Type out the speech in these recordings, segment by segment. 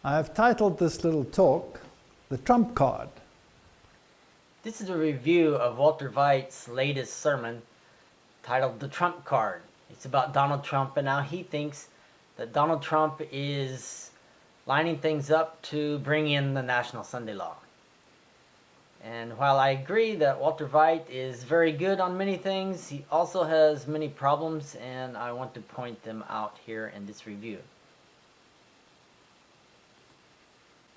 I have titled this little talk, The Trump Card. This is a review of Walter Veith's latest sermon titled The Trump Card. It's about Donald Trump and how he thinks that Donald Trump is lining things up to bring in the National Sunday Law. And while I agree that Walter Veith is very good on many things, he also has many problems, and I want to point them out here in this review.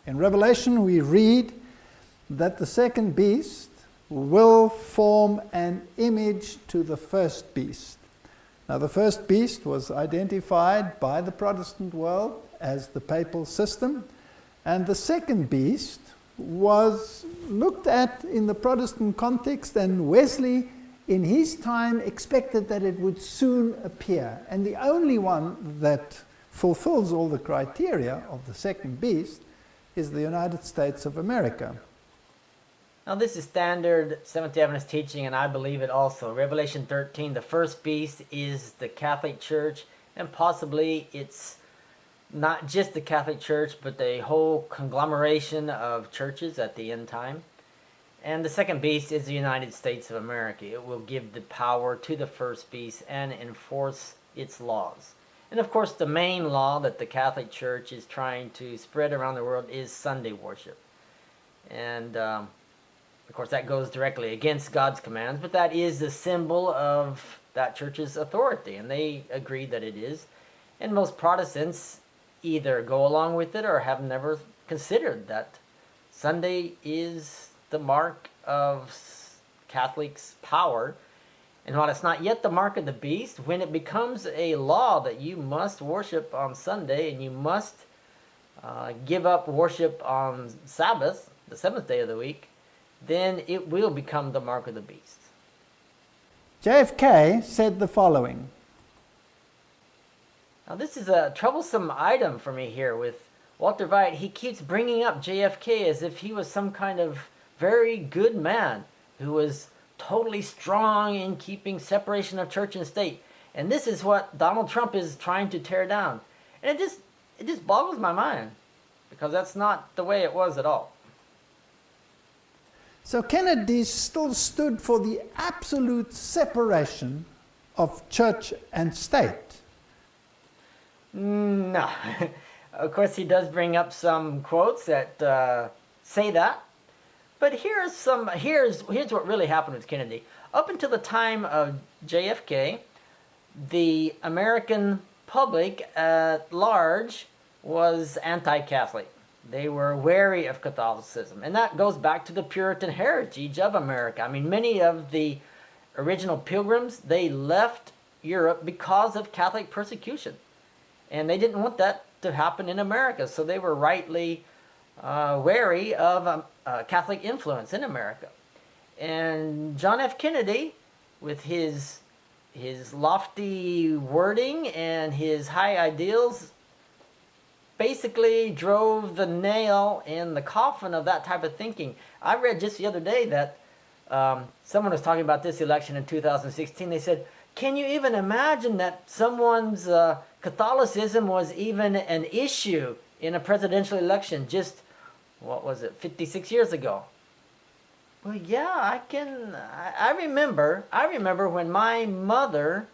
In Revelation, we read that the second beast will form an image to the first beast. Now, the first beast was identified by the Protestant world as the papal system, and the second beast was looked at in the Protestant context, and Wesley, in his time, expected that it would soon appear. And the only one that fulfills all the criteria of the second beast is the United States of America. Now this is standard Seventh-day Adventist teaching, and I believe it also. Revelation 13, the first beast is the Catholic Church, and possibly it's not just the Catholic Church, but the whole conglomeration of churches at the end time. And the second beast is the United States of America. It will give the power to the first beast and enforce its laws. And of course, the main law that the Catholic Church is trying to spread around the world is Sunday worship. And of course, that goes directly against God's commands, but that is the symbol of that church's authority, and they agree that it is. And most Protestants either go along with it or have never considered that Sunday is the mark of Catholics' power. And while it's not yet the mark of the beast, when it becomes a law that you must worship on Sunday and you must give up worship on Sabbath, the seventh day of the week, then it will become the mark of the beast. JFK said the following. Now this is a troublesome item for me here with Walter Veith. He keeps bringing up JFK as if he was some kind of very good man who was totally strong in keeping separation of church and state. And this is what Donald Trump is trying to tear down. And it just boggles my mind, because that's not the way it was at all. So Kennedy still stood for the absolute separation of church and state. No. Of course, he does bring up some quotes that say that. But here's what really happened with Kennedy. Up until the time of JFK, the American public at large was anti-Catholic. They were wary of Catholicism. And that goes back to the Puritan heritage of America. I mean, many of the original pilgrims, they left Europe because of Catholic persecution. And they didn't want that to happen in America. So they were rightly wary of Catholic influence in America. And John F. Kennedy, with his lofty wording and his high ideals, basically drove the nail in the coffin of that type of thinking. I read just the other day that someone was talking about this election in 2016. They said, can you even imagine that someone's Catholicism was even an issue in a presidential election just, 56 years ago? Well, yeah, I remember when my mother,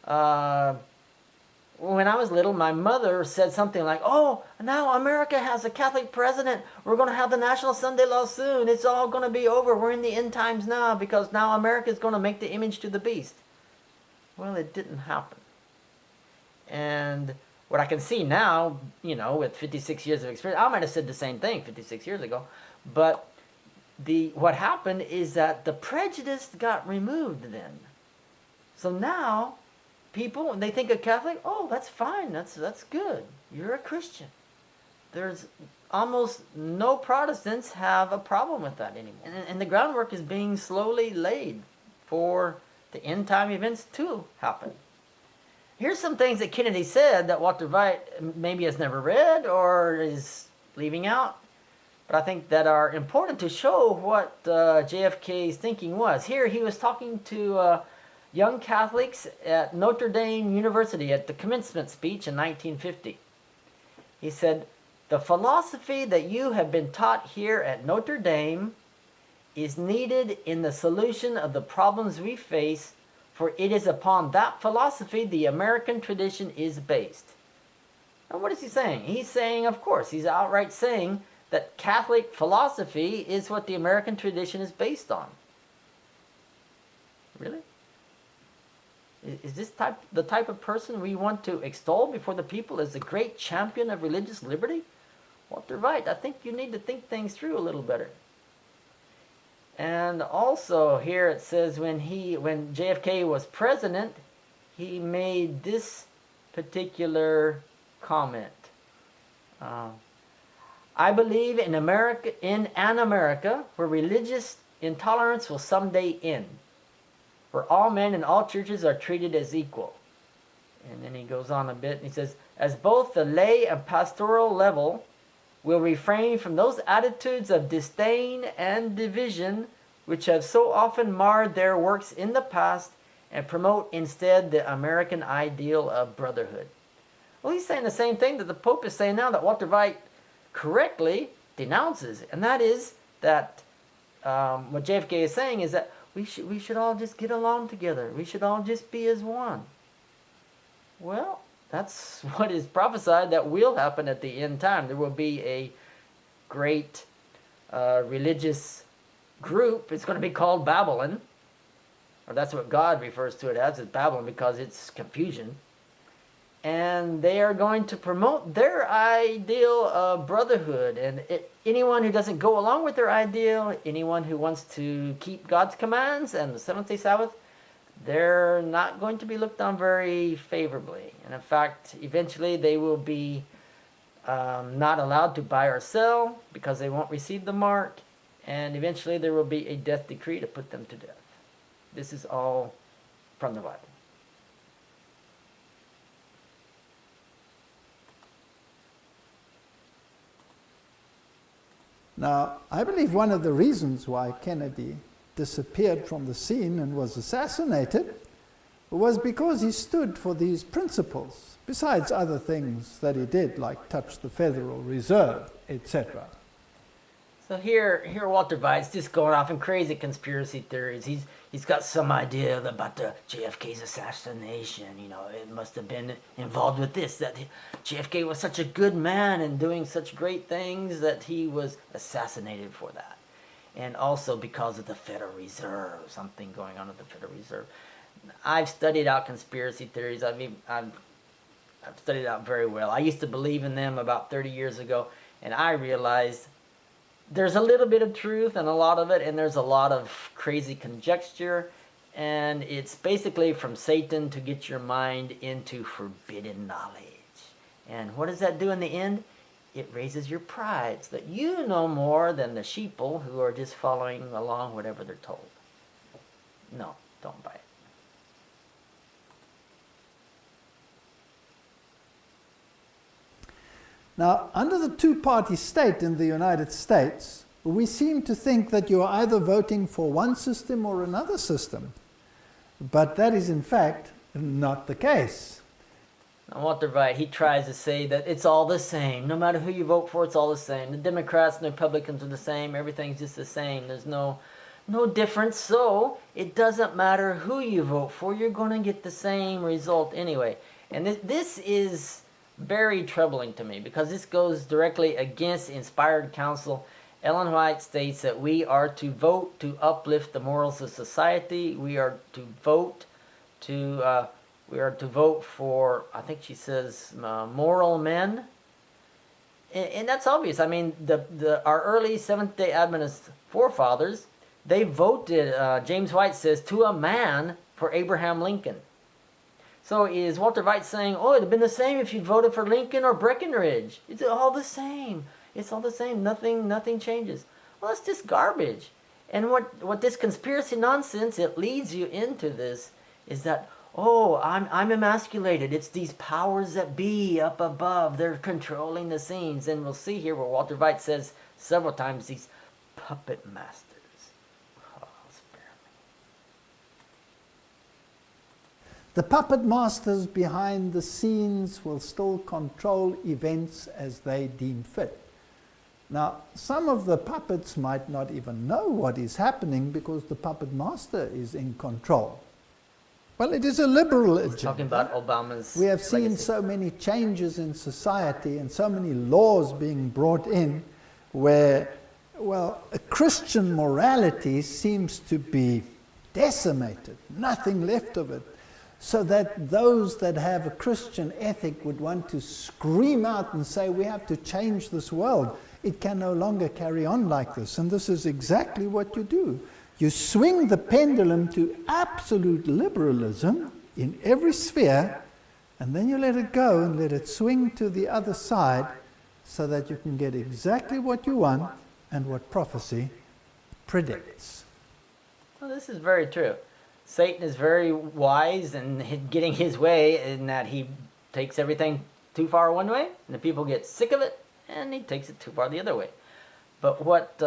when I was little, my mother said something like, oh, now America has a Catholic president. We're going to have the National Sunday Law soon. It's all going to be over. We're in the end times now because now America is going to make the image to the beast. Well, it didn't happen. And what I can see now, with 56 years of experience, I might have said the same thing 56 years ago, but what happened is that the prejudice got removed then. So now people, when they think of Catholic, oh, that's fine, that's good, you're a Christian. There's almost no Protestants have a problem with that anymore. And the groundwork is being slowly laid for the end time events to happen. Here's some things that Kennedy said that Walter Veith maybe has never read or is leaving out, but I think that are important to show what JFK's thinking was. Here he was talking to young Catholics at Notre Dame University at the commencement speech in 1950. He said, the philosophy that you have been taught here at Notre Dame is needed in the solution of the problems we face, for it is upon that philosophy the American tradition is based. Now what is he saying? He's saying, of course, he's outright saying that Catholic philosophy is what the American tradition is based on. Really? Is this the type of person we want to extol before the people as the great champion of religious liberty? Walter Veith, I think you need to think things through a little better. And also here it says when JFK was president, he made this particular comment. I believe in an America where religious intolerance will someday end, where all men and all churches are treated as equal. And then he goes on a bit and he says, as both the lay and pastoral level will refrain from those attitudes of disdain and division which have so often marred their works in the past, and promote instead the American ideal of brotherhood. Well, he's saying the same thing that the Pope is saying now, that Walter Veith correctly denounces, and that is that what JFK is saying is that we should all just get along together. We should all just be as one. Well, that's what is prophesied that will happen at the end time. There will be a great religious group. It's going to be called Babylon, or that's what God refers to it as Babylon, because it's confusion. And they are going to promote their ideal of brotherhood, and anyone who doesn't go along with their ideal, anyone who wants to keep God's commands and the Seventh-day Sabbath, they're not going to be looked on very favorably. And in fact, eventually they will be not allowed to buy or sell because they won't receive the mark, and eventually there will be a death decree to put them to death. This is all from the Bible. Now, I believe one of the reasons why Kennedy disappeared from the scene and was assassinated was because he stood for these principles, besides other things that he did, like touch the Federal Reserve, etc. So here Walter Veith's just going off in crazy conspiracy theories. He's got some idea about the JFK's assassination. You know, it must have been involved with this, that JFK was such a good man and doing such great things that he was assassinated for that. And also because of the Federal Reserve, something going on with the Federal Reserve. I've studied out conspiracy theories. I've studied out very well. I used to believe in them about 30 years ago, and I realized there's a little bit of truth and a lot of it, and there's a lot of crazy conjecture, and it's basically from Satan to get your mind into forbidden knowledge. And what does that do in the end? It raises your pride so that you know more than the sheeple who are just following along whatever they're told. No, don't buy it. Now, under the two-party state in the United States, we seem to think that you are either voting for one system or another system. But that is, in fact, not the case. Now, Walter Veith, he tries to say that it's all the same. No matter who you vote for, it's all the same. The Democrats and the Republicans are the same. Everything's just the same. There's no difference. So it doesn't matter who you vote for. You're going to get the same result anyway. And this is very troubling to me, because this goes directly against inspired counsel. Ellen White states that we are to vote to uplift the morals of society. We are to vote for, I think she says, moral men. And that's obvious. I mean, our early Seventh-day Adventist forefathers, they voted, James White says, to a man for Abraham Lincoln. So is Walter Veith saying, oh, it would have been the same if you voted for Lincoln or Breckinridge? It's all the same. It's all the same. Nothing changes. Well, it's just garbage. And what this conspiracy nonsense, it leads you into this, is that, oh, I'm emasculated. It's these powers that be up above. They're controlling the scenes. And we'll see here where Walter Veith says several times, these puppet masters. The puppet masters behind the scenes will still control events as they deem fit. Now, some of the puppets might not even know what is happening because the puppet master is in control. Well, it is a liberal agenda. Talking about Obama's We have seen legacy. so many changes in society and so many laws being brought in where, well, a Christian morality seems to be decimated, nothing left of it, so that those that have a Christian ethic would want to scream out and say, we have to change this world. It can no longer carry on like this. And this is exactly what you do. You swing the pendulum to absolute liberalism in every sphere, and then you let it go and let it swing to the other side so that you can get exactly what you want and what prophecy predicts. Well, this is very true. Satan is very wise in getting his way in that he takes everything too far one way, and the people get sick of it, and he takes it too far the other way. But what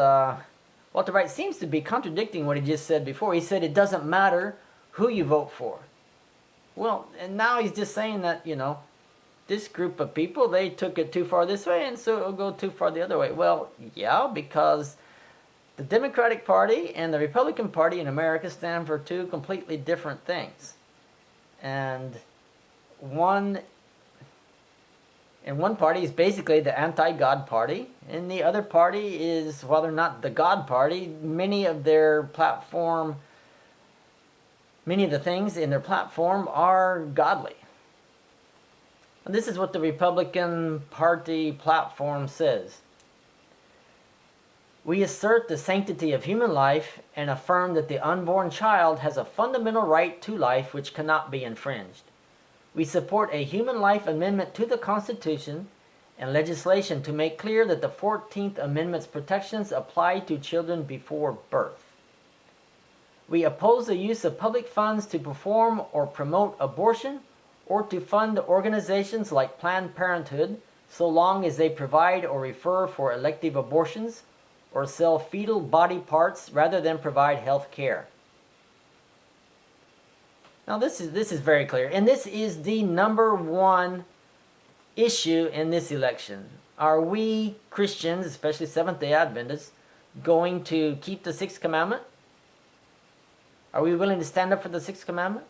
Walter Wright seems to be contradicting what he just said before. He said it doesn't matter who you vote for. Well, and now he's just saying that, you know, this group of people, they took it too far this way, and so it'll go too far the other way. Well, yeah, because the Democratic Party and the Republican Party in America stand for two completely different things. And one party is basically the anti-God party, and the other party is, while they're not the God party, many of the things in their platform are godly. And this is what the Republican Party platform says. We assert the sanctity of human life and affirm that the unborn child has a fundamental right to life which cannot be infringed. We support a human life amendment to the Constitution and legislation to make clear that the 14th Amendment's protections apply to children before birth. We oppose the use of public funds to perform or promote abortion or to fund organizations like Planned Parenthood so long as they provide or refer for elective abortions or sell fetal body parts rather than provide health care. Now this is very clear, and this is the number one issue in this election. Are we Christians, especially Seventh-day Adventists, going to keep the Sixth Commandment? Are we willing to stand up for the Sixth Commandment?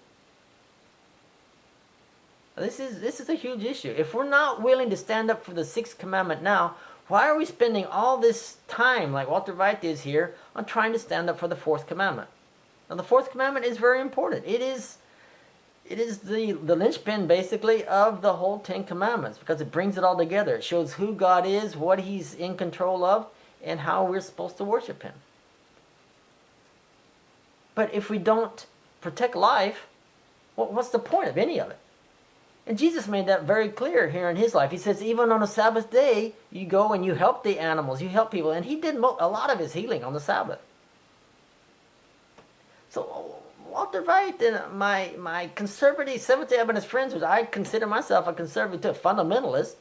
This is a huge issue. If we're not willing to stand up for the Sixth Commandment now, why are we spending all this time, like Walter Veith is here, on trying to stand up for the Fourth Commandment? Now the Fourth Commandment is very important. It is the linchpin, basically, of the whole Ten Commandments, because it brings it all together. It shows who God is, what He's in control of, and how we're supposed to worship Him. But if we don't protect life, what's the point of any of it? And Jesus made that very clear here in His life. He says, even on a Sabbath day, you go and you help the animals, you help people. And He did a lot of His healing on the Sabbath. So Walter Veith and my conservative Seventh-day Adventist friends, which I consider myself a conservative fundamentalist,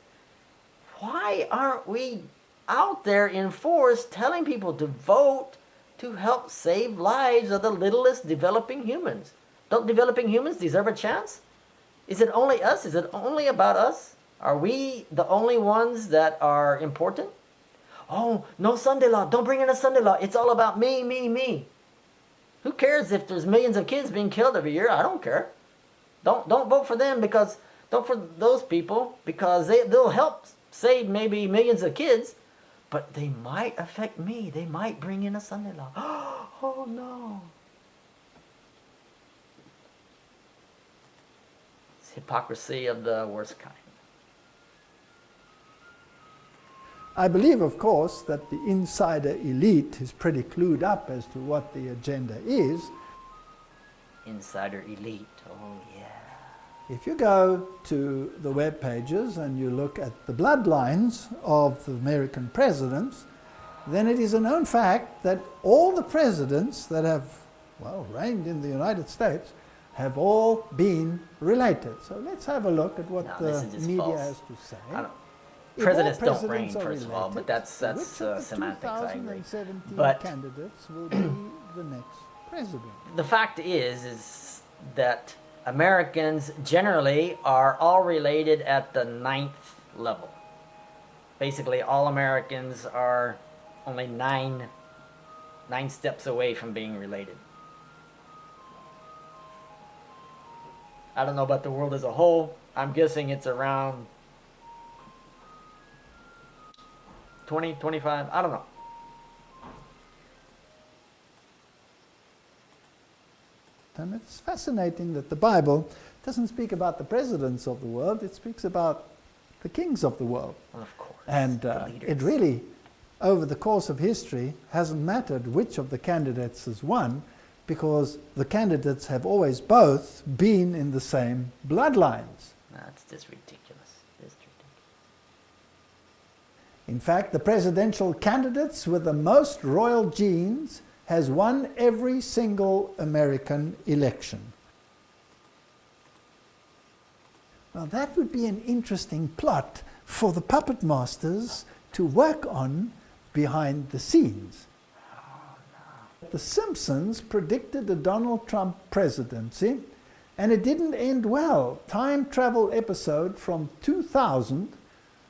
why aren't we out there in force telling people to vote to help save lives of the littlest developing humans? Don't developing humans deserve a chance? Is it only us? Is it only about us? Are we the only ones that are important? Oh, no Sunday law. Don't bring in a Sunday law. It's all about me, me, me. Who cares if there's millions of kids being killed every year? I don't care. Don't vote for them don't for those people because they'll help save maybe millions of kids, but they might affect me. They might bring in a Sunday law. Oh no. It's hypocrisy of the worst kind. I believe, of course, that the insider elite is pretty clued up as to what the agenda is. Insider elite, oh yeah. If you go to the web pages and you look at the bloodlines of the American presidents, then it is a known fact that all the presidents that have, well, reigned in the United States have all been related. So let's have a look at what the media false. has to say. Presidents don't reign, first of all, but that's semantics, I agree. But candidates will be the next president. The fact is that Americans generally are all related at the 9th level. Basically, all Americans are only nine steps away from being related. I don't know about the world as a whole. I'm guessing it's around 20, 25, I don't know. And it's fascinating that the Bible doesn't speak about the presidents of the world, it speaks about the kings of the world. Well, of course. And it really, over the course of history, hasn't mattered which of the candidates has won, because the candidates have always both been in the same bloodlines. That's just ridiculous. It's ridiculous. In fact, the presidential candidates with the most royal genes has won every single American election. Now that would be an interesting plot for the puppet masters to work on behind the scenes. The Simpsons predicted a Donald Trump presidency, and it didn't end well. Time travel episode from 2000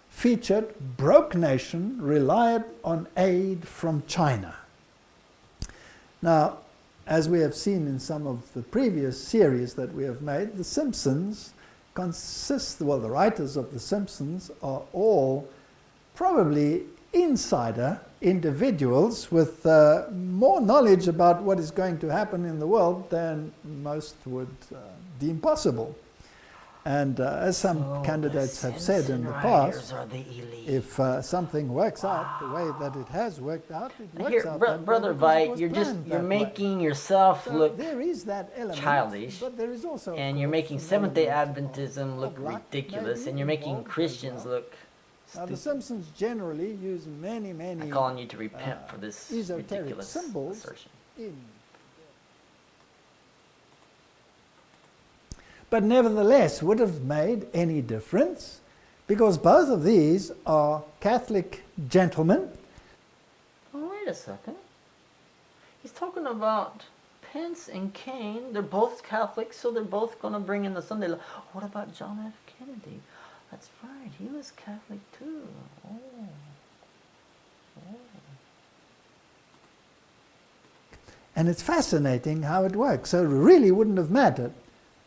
featured broke nation relied on aid from China. Now, as we have seen in some of the previous series that we have made, the Simpsons the writers of the Simpsons are all probably insider individuals with more knowledge about what is going to happen in the world than most would deem possible. And as some candidates have said in the past, if something works out the way that it has worked out, it works out. Brother Veith, you're making yourself look there is that element, childish, but there is also, and you're making Seventh-day Adventism look ridiculous, and you're making Christians look Now, the Simpsons generally use many I'm calling you to repent for this ridiculous symbols assertion. But nevertheless would have made any difference, because both of these are Catholic gentlemen. Oh, wait a second. He's talking about Pence and Kane. They're both Catholics, so they're both going to bring in the Sunday law. What about John F. Kennedy? That's right, he was Catholic too. And it's fascinating how it works. So it really wouldn't have mattered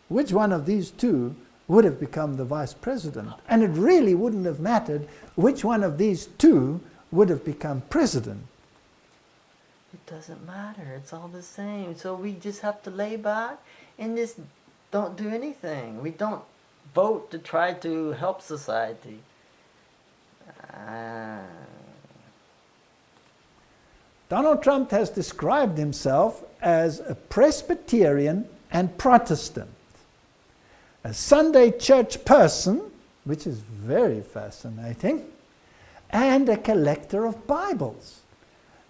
which one of these two would have become the vice president. And it really wouldn't have mattered which one of these two would have become president. It doesn't matter. It's all the same. So we just have to lay back and just don't do anything. We don't vote to try to help society. Donald Trump has described himself as a Presbyterian and Protestant, a Sunday church person, which is very fascinating, and a collector of Bibles.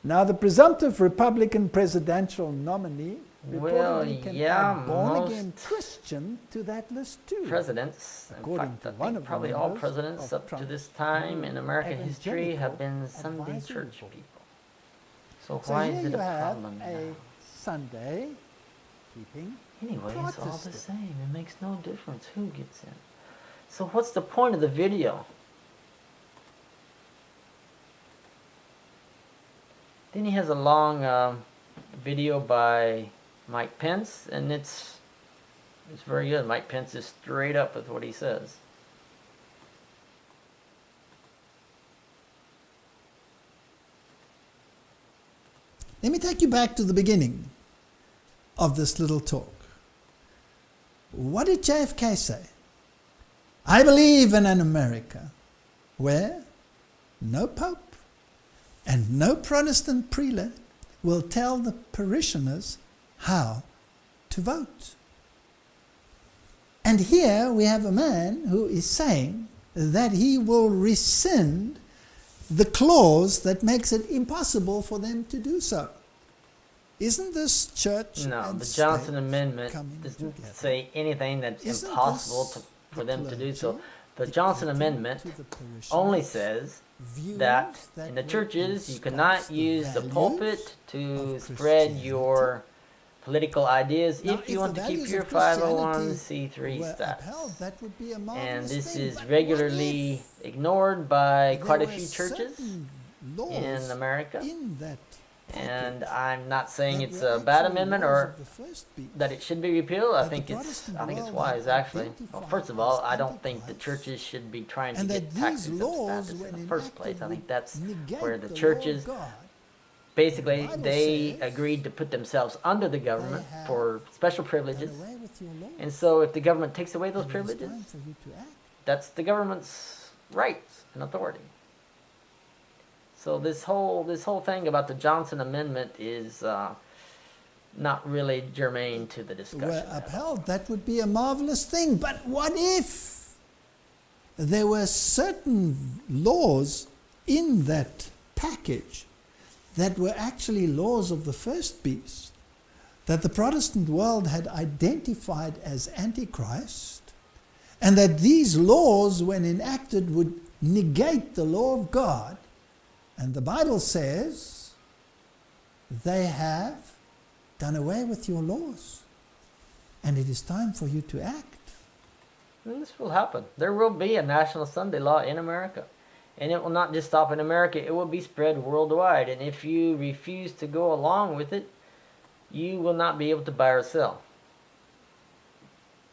Now, the presumptive Republican presidential nominee reportedly can add born-again Christian to that list too. Presidents, in fact, I think probably all presidents up to this time in American history have been Sunday church people. So why is it a problem now? Sunday keeping. Anyway, it's all the same. It makes no difference who gets in. So what's the point of the video? Then he has a long video by Mike Pence, and it's very good. Mike Pence is straight up with what he says. Let me take you back to the beginning of this little talk. What did JFK say? I believe in an America where no Pope and no Protestant prelate will tell the parishioners how to vote. And here we have a man who is saying that he will rescind the clause that makes it impossible for them to do so. Isn't this church? No, the Johnson Amendment doesn't say anything that's impossible for them to do so. The Johnson Amendment only says that in the churches you cannot use the pulpit to spread your political ideas Now, if you the want to keep values your of Christianity 501c3 were status. upheld, that would be a marvelous And this thing. is But regularly what if ignored by there quite a were few churches certain laws in America. in that And package I'm not saying that it's were a bad actually amendment laws or of the first beast, that it should be repealed. I that the think Protestant it's world wise had actually. Well, identified first of all, as I don't think the Antichrist, churches should be trying to and get that tax these exempt laws, status when in the first place. enacted, I think would that's negate where the the law churches of God. basically The Bible they says agreed to put themselves under the government have for special done privileges. away with your law. And so if the government takes away those And it is privileges, time for you to act. that's the government's rights and authority. So this whole thing about the Johnson Amendment is not really germane to the discussion. Were upheld, that would be a marvelous thing. But what if there were certain laws in that package that were actually laws of the first beast, that the Protestant world had identified as Antichrist, and that these laws, when enacted, would negate the law of God? And the Bible says they have done away with your laws, and it is time for you to act. And this will happen. There will be a national Sunday law in America. And it will not just stop in America, it will be spread worldwide. And if you refuse to go along with it, you will not be able to buy or sell.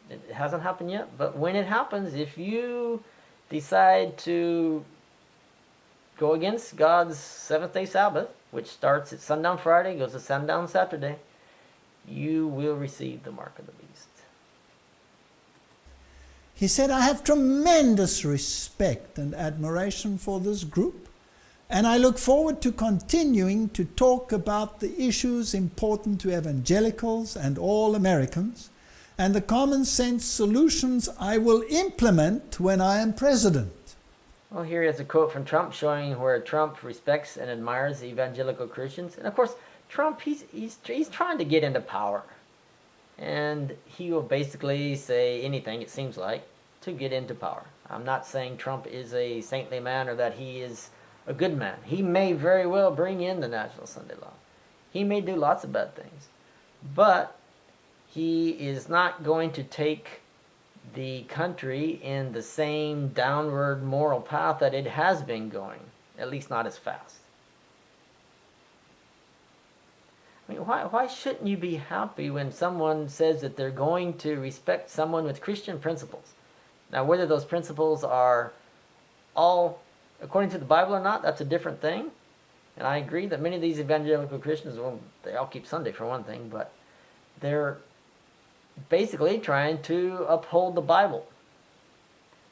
It hasn't happened yet, but when it happens, if you decide to go against God's seventh-day Sabbath, which starts at sundown Friday, goes to sundown Saturday, you will receive the mark of the beast. He said, I have tremendous respect and admiration for this group, and I look forward to continuing to talk about the issues important to evangelicals and all Americans, and the common sense solutions I will implement when I am president. Well, here is a quote from Trump showing where Trump respects and admires the evangelical Christians. And of course, Trump, he's trying to get into power. And he will basically say anything, it seems like, to get into power. I'm not saying Trump is a saintly man or that he is a good man. He may very well bring in the National Sunday Law. He may do lots of bad things. But he is not going to take the country in the same downward moral path that it has been going, at least not as fast. I mean, why shouldn't you be happy when someone says that they're going to respect someone with Christian principles? Now, whether those principles are all according to the Bible or not, that's a different thing. And I agree that many of these evangelical Christians, well, they all keep Sunday for one thing, but they're basically trying to uphold the Bible.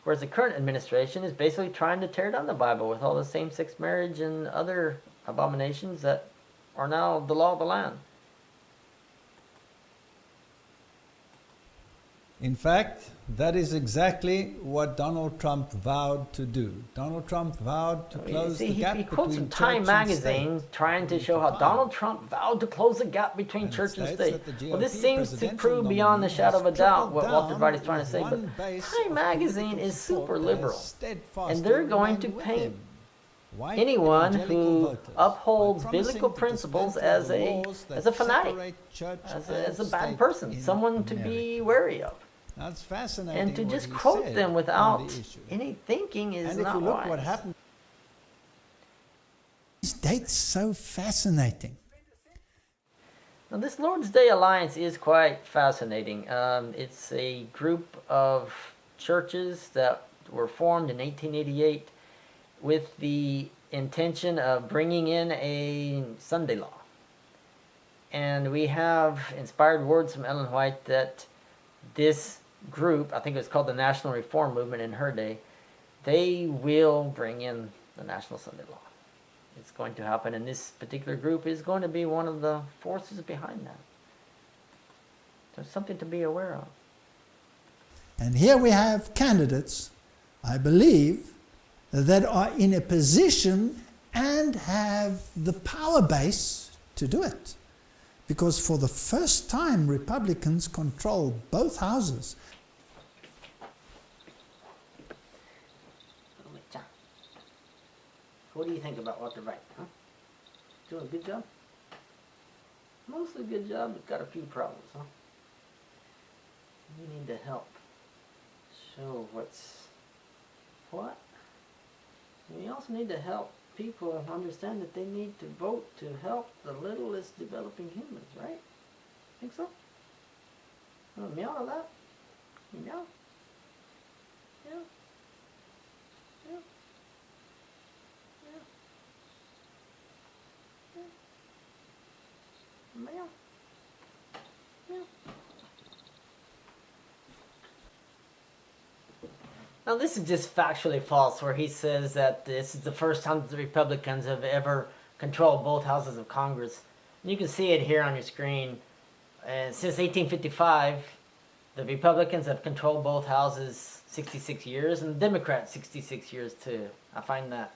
Whereas the current administration is basically trying to tear down the Bible with all the same-sex marriage and other abominations that are now the law of the land. In fact, that is exactly what Donald Trump vowed to do. Donald Trump vowed to close the gap he quotes between from Time church magazine and state. trying to show how Donald Trump vowed to close the gap between And church and states state. that the Well, this GOP seems to presidential prove beyond the nominee shadow of a has doubt what tripled Walter White is trying to with say. one But base Time of magazine political is support super that has liberal. steadfastly And they're going remained to with paint him. White anyone evangelical who voters, upholds by promising biblical to principles dismantle as the a laws that fanatic, separate church as and a bad state person, in someone to America. be wary of. That's fascinating. And to what just he quote said them on without the issue. any thinking is And if not you look wise. what happened, these dates so fascinating. Now, this Lord's Day Alliance is quite fascinating. It's a group of churches that were formed in 1888 with the intention of bringing in a Sunday law. And we have inspired words from Ellen White that this group, I think it was called the National Reform Movement in her day, they will bring in the National Sunday Law. It's going to happen, and this particular group is going to be one of the forces behind that. There's something to be aware of. And here we have candidates, I believe, that are in a position and have the power base to do it. Because for the first time, Republicans control both houses. What do you think about Walter White? Huh? Doing a good job? Mostly good job, but got a few problems, huh? We need to help show what's what. We also need to help people understand that they need to vote to help the littlest developing humans, right? Think so? Want to meow to that? Meow? Yeah. Yeah. Yeah. Yeah. Meow. Meow. Now this is just factually false, where he says that this is the first time that the Republicans have ever controlled both houses of Congress. And you can see it here on your screen. And since 1855, the Republicans have controlled both houses 66 years, and the Democrats 66 years too. I find that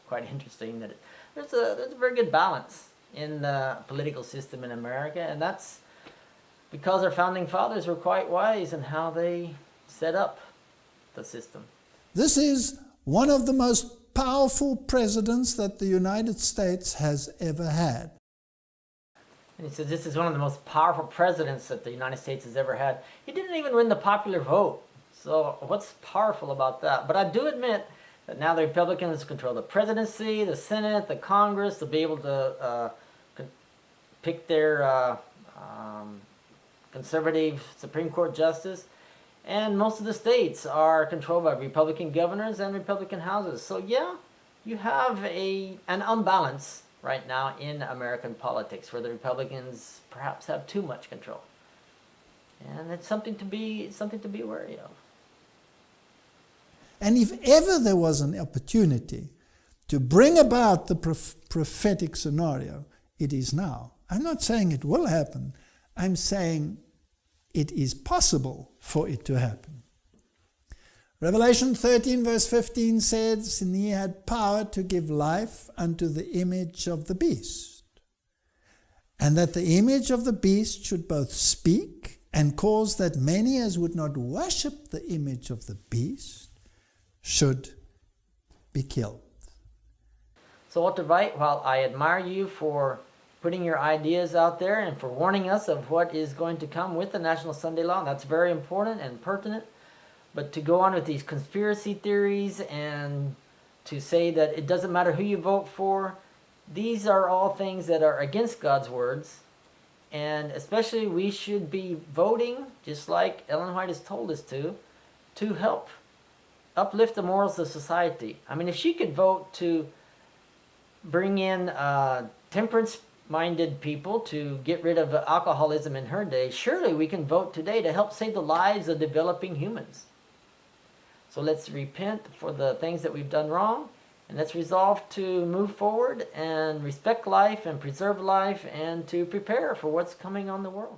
quite interesting, that there's a very good balance in the political system in America, and that's because our founding fathers were quite wise in how they set up the system. This is one of the most powerful presidents that the United States has ever had. And he says this is one of the most powerful presidents that the United States has ever had. He didn't even win the popular vote. So what's powerful about that? But I do admit that now the Republicans control the presidency, the Senate, the Congress. They'll be able to pick their conservative Supreme Court justice. And most of the states are controlled by Republican governors and Republican houses. So yeah, you have an unbalance right now in American politics, where the Republicans perhaps have too much control. And it's something to be wary of. And if ever there was an opportunity to bring about the prophetic scenario, it is now. I'm not saying it will happen. I'm saying it is possible for it to happen. Revelation 13 verse 15 says, and he had power to give life unto the image of the beast, and that the image of the beast should both speak and cause that many as would not worship the image of the beast should be killed. So Walter Veith, while I admire you for putting your ideas out there and for warning us of what is going to come with the National Sunday Law, that's very important and pertinent, but to go on with these conspiracy theories and to say that it doesn't matter who you vote for, these are all things that are against God's words. And especially we should be voting, just like Ellen White has told us to help uplift the morals of society. I mean, if she could vote to bring in temperance-minded people to get rid of alcoholism in her day, surely we can vote today to help save the lives of developing humans. So let's repent for the things that we've done wrong, and let's resolve to move forward and respect life and preserve life and to prepare for what's coming on the world.